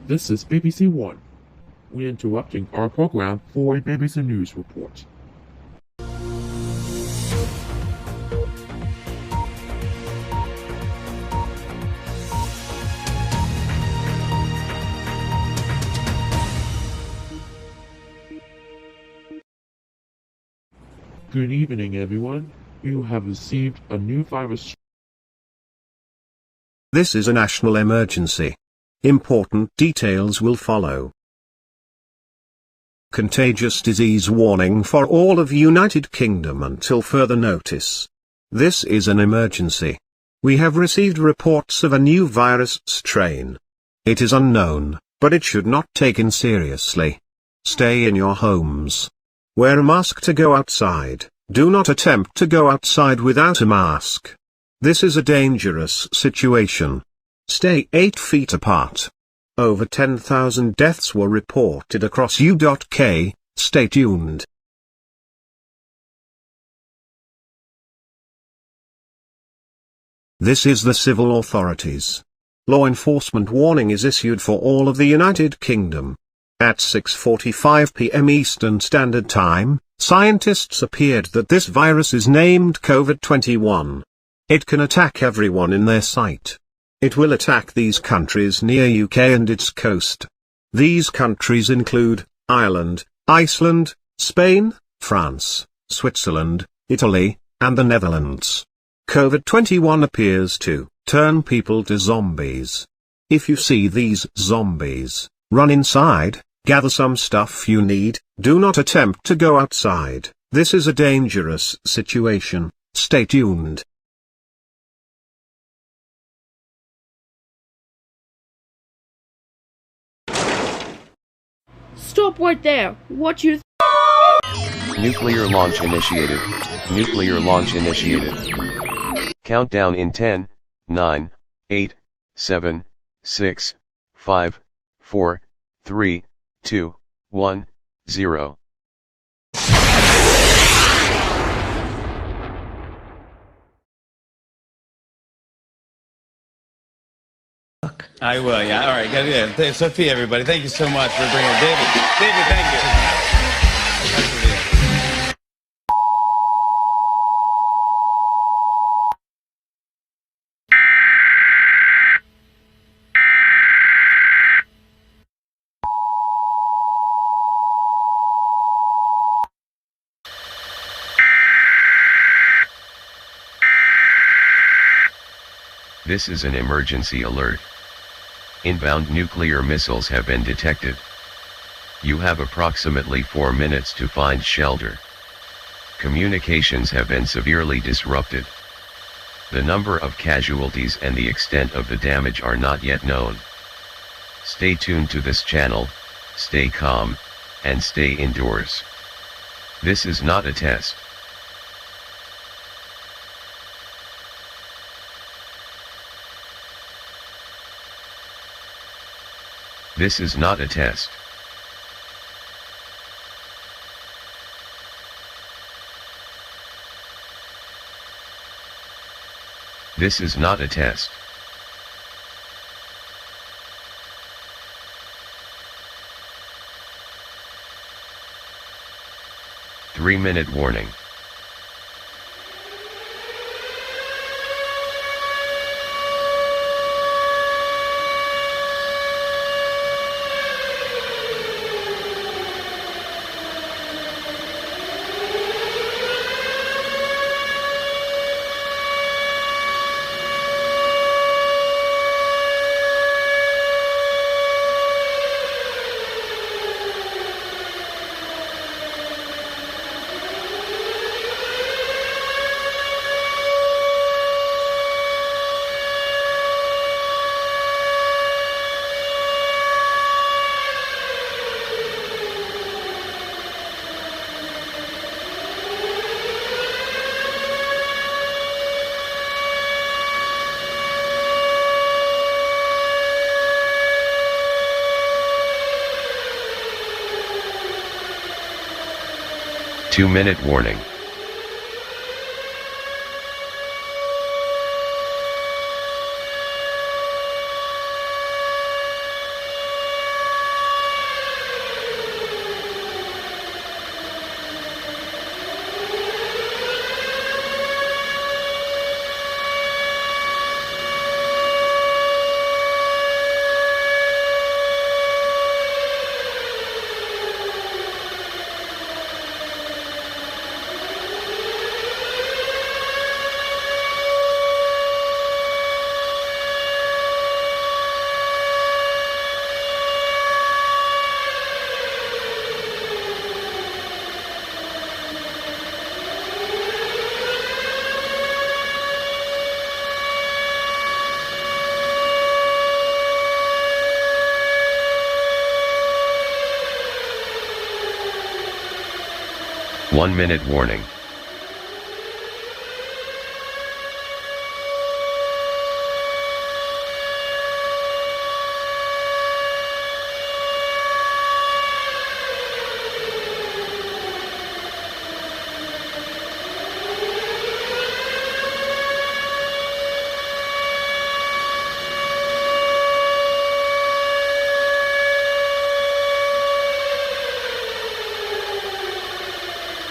This is BBC One. We're interrupting our program for a BBC News report. Good evening, everyone. You have received a new virus. This is a national emergency. Important details will follow. Contagious disease warning for all of United Kingdom until further notice. This is an emergency. We have received reports of a new virus strain. It is unknown, but it should not taken seriously. Stay in your homes. Wear a mask to go outside. Do not attempt to go outside without a mask. This is a dangerous situation. Stay 8 feet apart. Over 10,000 deaths were reported across UK. Stay tuned. This is the civil authorities. Law enforcement warning is issued for all of the United Kingdom. At 6:45 p.m. Eastern Standard Time, scientists appeared that this virus is named COVID-21. It can attack everyone in their sight. It will attack these countries near UK and its coast. These countries include Ireland, Iceland, Spain, France, Switzerland, Italy, and the Netherlands. COVID-21 appears to turn people to zombies. If you see these zombies, run inside, gather some stuff you need, do not attempt to go outside. This is a dangerous situation. Stay tuned. Stop right there. What you Nuclear launch initiated. Nuclear launch initiated. Countdown in 10, 9, 8, 7, 6, 5, 4, 3, 2, 1, 0. I will, yeah. All right, yeah. Sophia, everybody, thank you so much for bringing it. David, thank you. This is an emergency alert. Inbound nuclear missiles have been detected. You have approximately 4 minutes to find shelter. Communications have been severely disrupted. The number of casualties and the extent of the damage are not yet known. Stay tuned to this channel, stay calm, and stay indoors. This is not a test. This is not a test. This is not a test. Three-minute warning. Two-minute warning. 1-minute warning.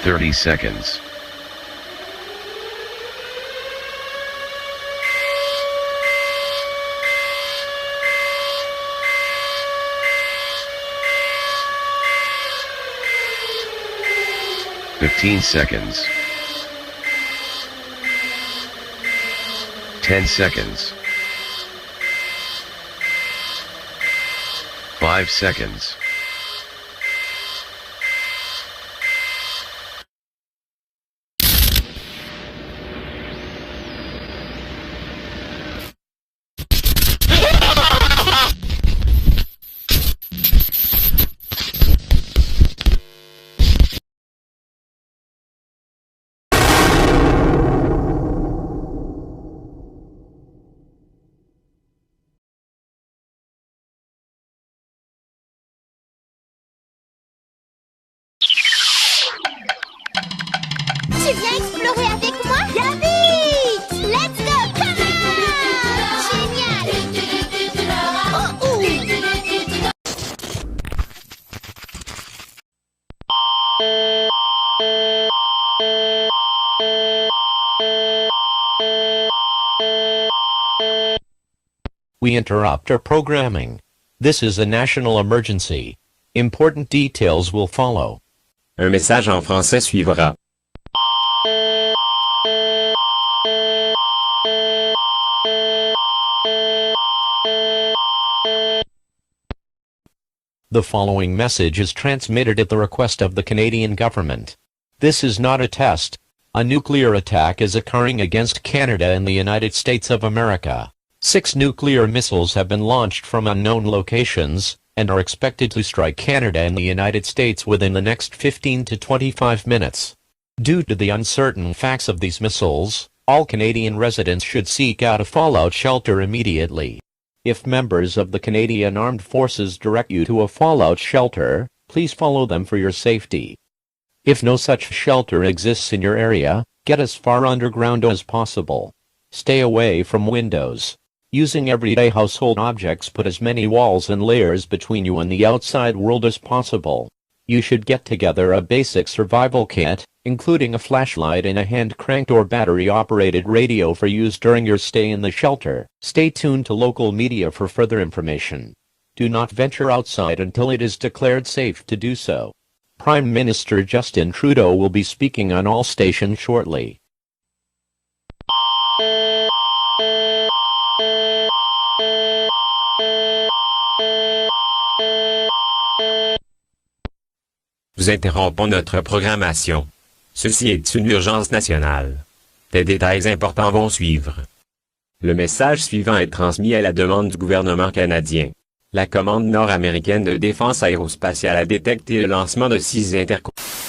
Thirty seconds. Fifteen seconds. 10 seconds. 5 seconds. Tu viens explorer avec moi? Bien vite! Let's go! Come on! Génial! Oh, We interrupt our programming. This is a national emergency. Important details will follow. Un message en français suivra. The following message is transmitted at the request of the Canadian government. This is not a test. A nuclear attack is occurring against Canada and the United States of America. 6 nuclear missiles have been launched from unknown locations, and are expected to strike Canada and the United States within the next 15 to 25 minutes. Due to the uncertain facts of these missiles, all Canadian residents should seek out a fallout shelter immediately. If members of the Canadian Armed Forces direct you to a fallout shelter, please follow them for your safety. If no such shelter exists in your area, get as far underground as possible. Stay away from windows. Using everyday household objects, put as many walls and layers between you and the outside world as possible. You should get together a basic survival kit, including a flashlight and a hand-cranked or battery-operated radio for use during your stay in the shelter. Stay tuned to local media for further information. Do not venture outside until it is declared safe to do so. Prime Minister Justin Trudeau will be speaking on all stations shortly. Nous interrompons notre programmation. Ceci est une urgence nationale. Des détails importants vont suivre. Le message suivant est transmis à la demande du gouvernement canadien. La commande nord-américaine de défense aérospatiale a détecté le lancement de 6 interconnexions.